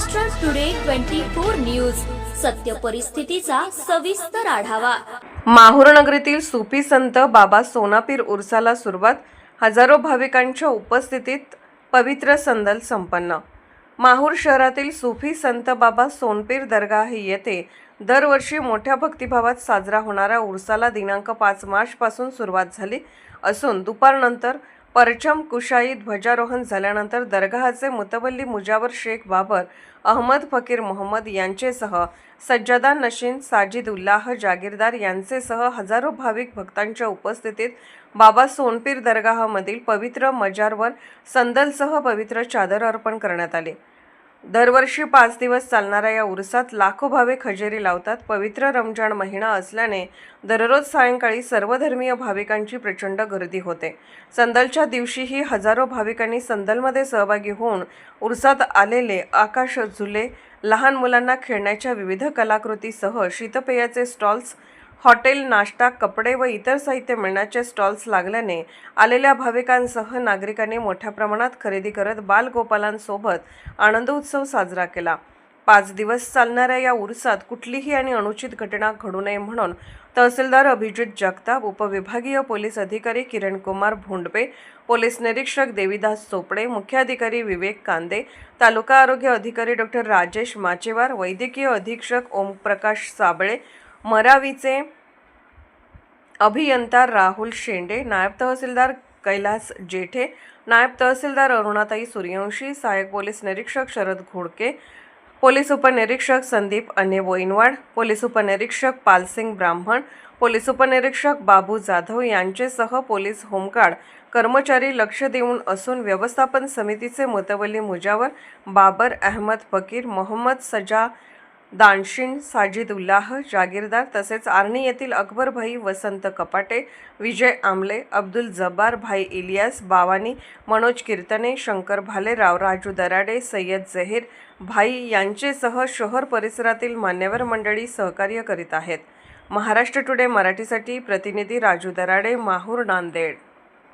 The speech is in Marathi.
महाराष्ट्र टुडे 24 न्यूज, सत्य परिस्थितीचा सविस्तर आढावा। माहूर नगरीतील सुफी संत बाबा सोनापीर उर्साला सुरुवात। हजारो भाविकांच्या उपस्थितीत पवित्र संदल संपन्न। माहूर शहरातील सुफी संत बाबा सोनपीर दर्गा येथे दरवर्षी मोठ्या भक्तिभावात साजरा होणाऱ्या उर्साला दिनांक 5 मार्च पासून सुरुवात झाली असून दुपारनंतर परचम कुशाई ध्वजारोहण झाल्यानंतर दरगाहचे मुतवल्ली मुजावर शेख बाबर अहमद फकीर मोहम्मद यांचेसह सज्जादा नशीन साजिदुल्लाह जागीरदार यांचेसह हजारो भाविक भक्तांच्या उपस्थितीत बाबा सोनपीर दरगाहमधील पवित्र मजारवर संदलसह पवित्र चादर अर्पण करण्यात आले। दरवर्षी 5 दिवस चालणाऱ्या या उर्सात लाखो भाविक हजेरी लावतात। पवित्र रमजान महिना असल्याने दररोज सायंकाळी सर्वधर्मीय भाविकांची प्रचंड गर्दी होते। संदलच्या दिवशीही हजारो भाविकांनी संदलमध्ये सहभागी होऊन उर्सात आलेले आकाश झुले, लहान मुलांना खेळण्याच्या विविध कलाकृतीसह शीतपेयाचे स्टॉल्स, हॉटेल, नाश्ता, कपडे व इतर साहित्य मिळण्याचे स्टॉल्स लागल्याने आलेल्या भाविकांसह नागरिकांनी मोठ्या प्रमाणात खरेदी करत बालगोपालांसोबत आनंद उत्सव साजरा केला। 5 दिवस चालणाऱ्या या उर्सात कुठलीही आणि अनुचित घटना घडू नये म्हणून तहसीलदार अभिजित जगताप, उपविभागीय पोलीस अधिकारी किरण कुमार भोंडपे, पोलीस निरीक्षक देविदास चोपडे, मुख्याधिकारी विवेक कांदे, तालुका आरोग्य अधिकारी डॉक्टर राजेश माचेवार, वैद्यकीय अधीक्षक ओमप्रकाश साबळे, मरावीचे अभियंता राहुल शेंडे, नायब तहसीलदार कैलास जेठे, नायब तहसीलदार अरुणाताई सूर्यवंशी, सहाय्यक पोलीस निरीक्षक शरद घोडके, पोलीस उपनिरीक्षक संदीप अने बोईनवाड, पोलीस उपनिरीक्षक पालसिंग ब्राह्मण, पोलीस उपनिरीक्षक बाबू जाधव यांचेसह पोलीस होमगार्ड कर्मचारी लक्ष देऊन असून व्यवस्थापन समितीचे मुतवल्ली मुजावर बाबर अहमद फकीर, मोहम्मद सजा दानशीन, साजिदुल्लाह जागीरदार तसेच आर्णी येथील अकबर भाई वसंत कपाटे, विजय आमले, अब्दुल जब्बार भाई इलियास बावानी, मनोज कीर्तने, शंकर भालेराव, राजू दराडे, सय्यद जहीर भाई यांचेसह शहर परिसरातील मान्यवर मंडळी सहकार्य करीत आहेत। महाराष्ट्र टुडे मराठीसाठी प्रतिनिधी राजू दराडे, माहूर, नांदेड।